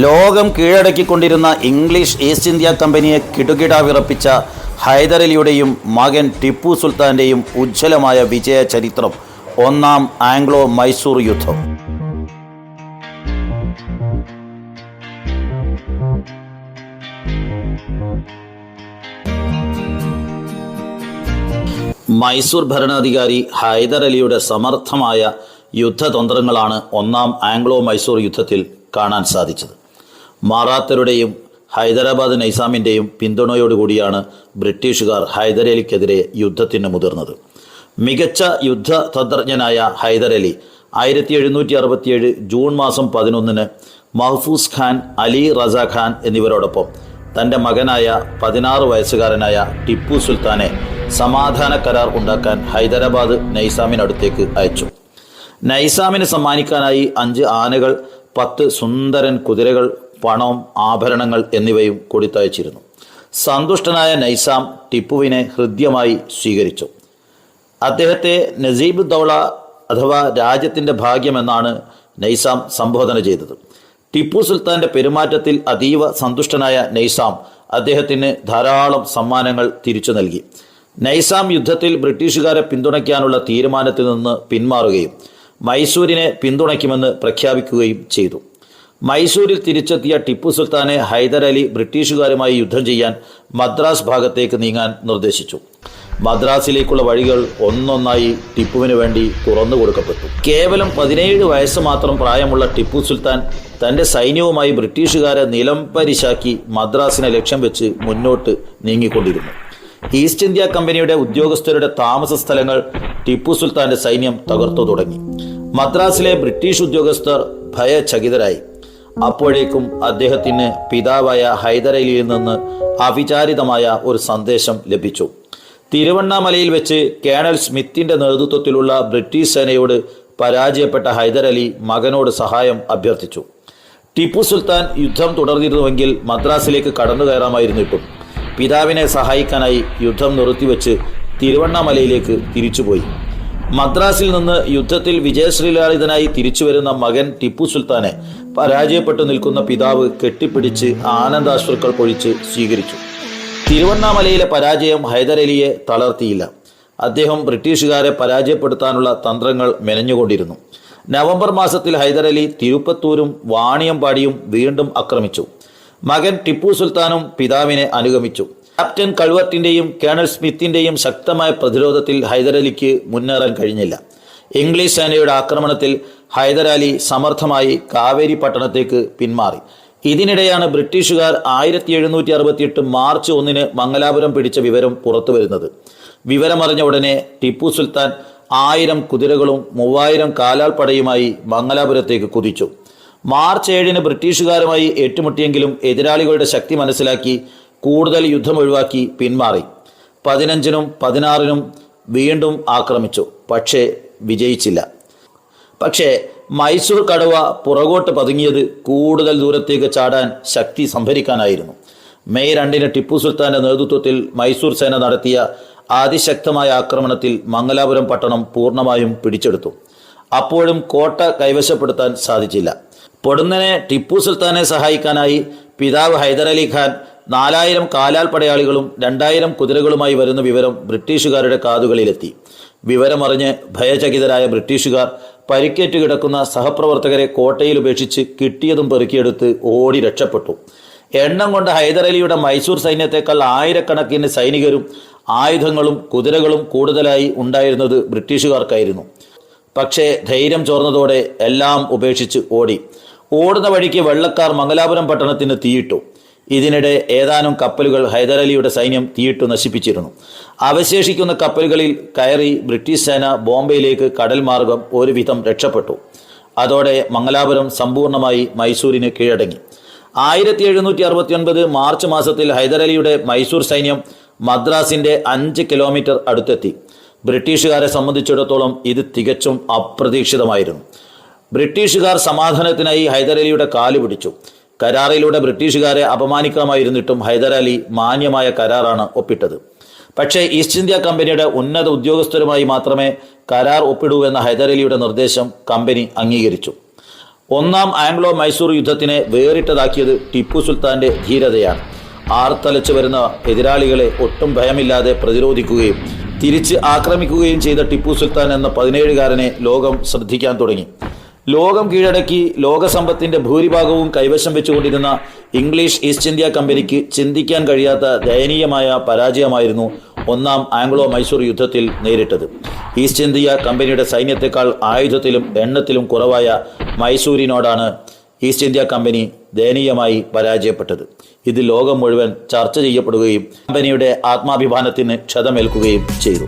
ലോകം കീഴടക്കിക്കൊണ്ടിരുന്ന English east India കമ്പനിയെ കിടുകിട വിറപ്പിച്ച ഹൈദരലിയുടെയും മകൻ ടിപ്പു സുൽത്താൻ്റെയും ഉജ്ജ്വലമായ വിജയ ചരിത്രം ഒന്നാം ആംഗ്ലോ മൈസൂർ യുദ്ധം. മൈസൂർ ഭരണാധികാരി ഹൈദരലിയുടെ സമർത്ഥമായ യുദ്ധതന്ത്രങ്ങളാണ് ഒന്നാം ആംഗ്ലോ മൈസൂർ യുദ്ധത്തിൽ കാണാൻ സാധിച്ചത്. മറാത്തരുടെയും ഹൈദരാബാദ് നൈസാമിൻ്റെയും പിന്തുണയോടുകൂടിയാണ് ബ്രിട്ടീഷുകാർ ഹൈദരലിക്കെതിരെ യുദ്ധത്തിന് മുതിർന്നത്. മികച്ച യുദ്ധതന്ത്രജ്ഞനായ ഹൈദരലി 1767 ജൂൺ മാസം 11 മഹ്ഫൂസ് ഖാൻ, അലി റസ ഖാൻ എന്നിവരോടൊപ്പം തൻ്റെ മകനായ 16 വയസ്സുകാരനായ ടിപ്പു സുൽത്താനെ സമാധാന കരാർ ഉണ്ടാക്കാൻ ഹൈദരാബാദ് നൈസാമിനടുത്തേക്ക് അയച്ചു. നൈസാമിന് സമ്മാനിക്കാനായി 5 ആനകൾ, 10 സുന്ദരൻ കുതിരകൾ, പണം, ആഭരണങ്ങൾ എന്നിവയും കൊടുത്തയച്ചിരുന്നു. സന്തുഷ്ടനായ നൈസാം ടിപ്പുവിനെ ഹൃദ്യമായി സ്വീകരിച്ചു. അദ്ദേഹത്തെ നജീബ് ദൗള അഥവാ രാജ്യത്തിൻ്റെ ഭാഗ്യമെന്നാണ് നൈസാം സംബോധന ചെയ്തത്. ടിപ്പു സുൽത്താൻ്റെ പെരുമാറ്റത്തിൽ അതീവ സന്തുഷ്ടനായ നൈസാം അദ്ദേഹത്തിന് ധാരാളം സമ്മാനങ്ങൾ തിരിച്ചു നൽകി. നൈസാം യുദ്ധത്തിൽ ബ്രിട്ടീഷുകാരെ പിന്തുണയ്ക്കാനുള്ള തീരുമാനത്തിൽ നിന്ന് പിന്മാറുകയും മൈസൂരിനെ പിന്തുണയ്ക്കുമെന്ന് പ്രഖ്യാപിക്കുകയും ചെയ്തു. മൈസൂരിൽ തിരിച്ചെത്തിയ ടിപ്പു സുൽത്താനെ ഹൈദരലി ബ്രിട്ടീഷുകാരുമായി യുദ്ധം ചെയ്യാൻ മദ്രാസ് ഭാഗത്തേക്ക് നീങ്ങാൻ നിർദ്ദേശിച്ചു. മദ്രാസിലേക്കുള്ള വഴികൾ ഒന്നൊന്നായി ടിപ്പുവിന് വേണ്ടി തുറന്നു കൊടുക്കപ്പെട്ടു. കേവലം 17 വയസ്സ് മാത്രം പ്രായമുള്ള ടിപ്പു സുൽത്താൻ തൻ്റെ സൈന്യവുമായി ബ്രിട്ടീഷുകാരെ നിലംപരിശാക്കി മദ്രാസിനെ ലക്ഷ്യം വെച്ച് മുന്നോട്ട് നീങ്ങിക്കൊണ്ടിരുന്നു. ഈസ്റ്റ് ഇന്ത്യ കമ്പനിയുടെ ഉദ്യോഗസ്ഥരുടെ താമസ സ്ഥലങ്ങൾ ടിപ്പു സുൽത്താന്റെ സൈന്യം തകർത്തു തുടങ്ങി. മദ്രാസിലെ ബ്രിട്ടീഷ് ഉദ്യോഗസ്ഥർ ഭയചകിതരായി. അപ്പോഴേക്കും അദ്ദേഹത്തിന് പിതാവായ ഹൈദരലിയിൽ നിന്ന് അവിചാരിതമായ ഒരു സന്ദേശം ലഭിച്ചു. തിരുവണ്ണാമലയിൽ വെച്ച് കേണൽ സ്മിത്തിന്റെ നേതൃത്വത്തിലുള്ള ബ്രിട്ടീഷ് സേനയോട് പരാജയപ്പെട്ട ഹൈദരലി മകനോട് സഹായം അഭ്യർത്ഥിച്ചു. ടിപ്പു സുൽത്താൻ യുദ്ധം തുടർന്നിരുന്നുവെങ്കിൽ മദ്രാസിലേക്ക് കടന്നു കയറാമായിരുന്നിട്ടും പിതാവിനെ സഹായിക്കാനായി യുദ്ധം നിർത്തിവെച്ച് തിരുവണ്ണാമലയിലേക്ക് തിരിച്ചുപോയി. മദ്രാസിൽ നിന്ന് യുദ്ധത്തിൽ വിജയശ്രീലാളിതനായി തിരിച്ചുവരുന്ന മകൻ ടിപ്പു സുൽത്താനെ പരാജയപ്പെട്ടു നിൽക്കുന്ന പിതാവ് കെട്ടിപ്പിടിച്ച് ആനന്ദാശ്രുക്കൾ പൊഴിച്ച് സ്വീകരിച്ചു. തിരുവണ്ണാമലയിലെ പരാജയം ഹൈദരലിയെ തളർത്തിയില്ല. അദ്ദേഹം ബ്രിട്ടീഷുകാരെ പരാജയപ്പെടുത്താനുള്ള തന്ത്രങ്ങൾ മെനഞ്ഞുകൊണ്ടിരുന്നു. നവംബർ മാസത്തിൽ ഹൈദരലി തിരുപ്പത്തൂരും വാണിയമ്പാടിയും വീണ്ടും ആക്രമിച്ചു. മകൻ ടിപ്പു സുൽത്താനും പിതാവിനെ അനുഗമിച്ചു. ക്യാപ്റ്റൻ കൾവർട്ടിന്റെയും കേണൽ സ്മിത്തിന്റെയും ശക്തമായ പ്രതിരോധത്തിൽ ഹൈദരലിക്ക് മുന്നേറാൻ കഴിഞ്ഞില്ല. ഇംഗ്ലീഷ് സേനയുടെ ആക്രമണത്തിൽ ഹൈദരാലി സമർത്ഥമായി കാവേരി പട്ടണത്തേക്ക് പിന്മാറി. ഇതിനിടെയാണ് ബ്രിട്ടീഷുകാർ 1768 മാർച്ച് 1 മംഗലാപുരം പിടിച്ച വിവരം പുറത്തുവരുന്നത്. വിവരമറിഞ്ഞ ഉടനെ ടിപ്പു സുൽത്താൻ 1000 കുതിരകളും 3000 കാലാൾപ്പടയുമായി മംഗലാപുരത്തേക്ക് കുതിച്ചു. മാർച്ച് 7 ബ്രിട്ടീഷുകാരുമായി ഏറ്റുമുട്ടിയെങ്കിലും എതിരാളികളുടെ ശക്തി മനസ്സിലാക്കി കൂടുതൽ യുദ്ധം ഒഴിവാക്കി പിന്മാറി. 15-നും 16-നും വീണ്ടും ആക്രമിച്ചു. പക്ഷേ വിജയിച്ചില്ല. പക്ഷേ മൈസൂർ കടുവ പുറകോട്ട് പതുങ്ങിയത് കൂടുതൽ ദൂരത്തേക്ക് ചാടാൻ ശക്തി സംഭരിക്കാനായിരുന്നു. മെയ് 2 ടിപ്പു സുൽത്താന്റെ നേതൃത്വത്തിൽ മൈസൂർ സേന നടത്തിയ അതിശക്തമായ ആക്രമണത്തിൽ മംഗലാപുരം പട്ടണം പൂർണ്ണമായും പിടിച്ചെടുത്തു. അപ്പോഴും കോട്ട കൈവശപ്പെടുത്താൻ സാധിച്ചില്ല. പൊടുന്നനെ ടിപ്പു സുൽത്താനെ സഹായിക്കാനായി പിതാവ് ഹൈദരലി ഖാൻ 4000 കാലാൽ പടയാളികളും 2000 കുതിരകളുമായി വരുന്ന വിവരം ബ്രിട്ടീഷുകാരുടെ കാതുകളിലെത്തി. വിവരമറിഞ്ഞ് ഭയചകിതരായ ബ്രിട്ടീഷുകാർ പരിക്കേറ്റ് കിടക്കുന്ന സഹപ്രവർത്തകരെ കോട്ടയിൽ ഉപേക്ഷിച്ച് കിട്ടിയതും പെറുക്കിയെടുത്ത് ഓടി രക്ഷപ്പെട്ടു. എണ്ണം കൊണ്ട് ഹൈദരലിയുടെ മൈസൂർ സൈന്യത്തെക്കാൾ ആയിരക്കണക്കിന് സൈനികരും ആയുധങ്ങളും കുതിരകളും കൂടുതലായി ഉണ്ടായിരുന്നത് ബ്രിട്ടീഷുകാർക്കായിരുന്നു. പക്ഷേ ധൈര്യം ചോർന്നതോടെ എല്ലാം ഉപേക്ഷിച്ച് ഓടി. ഓടുന്ന വഴിക്ക് വെള്ളക്കാർ മംഗലാപുരം പട്ടണത്തിന് തീയിട്ടു. ഇതിനിടെ ഏതാനും കപ്പലുകൾ ഹൈദരലിയുടെ സൈന്യം തീയിട്ടു നശിപ്പിച്ചിരുന്നു. അവശേഷിക്കുന്ന കപ്പലുകളിൽ കയറി ബ്രിട്ടീഷ് സേന ബോംബെയിലേക്ക് കടൽ മാർഗം ഒരുവിധം രക്ഷപ്പെട്ടു. അതോടെ മംഗലാപുരം സമ്പൂർണ്ണമായി മൈസൂരിന് കീഴടങ്ങി. 1769 മാർച്ച് മാസത്തിൽ ഹൈദരലിയുടെ മൈസൂർ സൈന്യം മദ്രാസിന്റെ 5 കിലോമീറ്റർ അടുത്തെത്തി. ബ്രിട്ടീഷുകാരെ സംബന്ധിച്ചിടത്തോളം ഇത് തികച്ചും അപ്രതീക്ഷിതമായിരുന്നു. ബ്രിട്ടീഷുകാർ സമാധാനത്തിനായി ഹൈദരലിയുടെ കാല് പിടിച്ചു. കരാറിലൂടെ ബ്രിട്ടീഷുകാരെ അപമാനിക്കാമായിരുന്നിട്ടും ഹൈദരാലി മാന്യമായ കരാറാണ് ഒപ്പിട്ടത്. പക്ഷേ ഈസ്റ്റ് ഇന്ത്യ കമ്പനിയുടെ ഉന്നത ഉദ്യോഗസ്ഥരുമായി മാത്രമേ കരാർ ഒപ്പിടൂ എന്ന ഹൈദരലിയുടെ നിർദ്ദേശം കമ്പനി അംഗീകരിച്ചു. ഒന്നാം ആംഗ്ലോ മൈസൂർ യുദ്ധത്തിനെ വേറിട്ടതാക്കിയത് ടിപ്പു സുൽത്താന്റെ ധീരതയാണ്. ആർത്തലച്ചു വരുന്ന എതിരാളികളെ ഒട്ടും ഭയമില്ലാതെ പ്രതിരോധിക്കുകയും തിരിച്ച് ആക്രമിക്കുകയും ചെയ്ത ടിപ്പു സുൽത്താൻ എന്ന 17കാരനെ ലോകം ശ്രദ്ധിക്കാൻ തുടങ്ങി. ലോകം കീഴടക്കി ലോകസമ്പത്തിന്റെ ഭൂരിഭാഗവും കൈവശം വെച്ചുകൊണ്ടിരുന്ന ഇംഗ്ലീഷ് ഈസ്റ്റ് ഇന്ത്യ കമ്പനിക്ക് ചിന്തിക്കാൻ കഴിയാത്ത ദയനീയമായ പരാജയമായിരുന്നു ഒന്നാം ആംഗ്ലോ മൈസൂർ യുദ്ധത്തിൽ നേരിട്ടത്. ഈസ്റ്റ് ഇന്ത്യ കമ്പനിയുടെ സൈന്യത്തെക്കാൾ ആയുധത്തിലും എണ്ണത്തിലും കുറവായ മൈസൂരിനോടാണ് ഈസ്റ്റ് ഇന്ത്യ കമ്പനി ദയനീയമായി പരാജയപ്പെട്ടത്. ഇത് ലോകം മുഴുവൻ ചർച്ച ചെയ്യപ്പെടുകയും കമ്പനിയുടെ ആത്മാഭിമാനത്തിന് ക്ഷതമേൽക്കുകയും ചെയ്തു.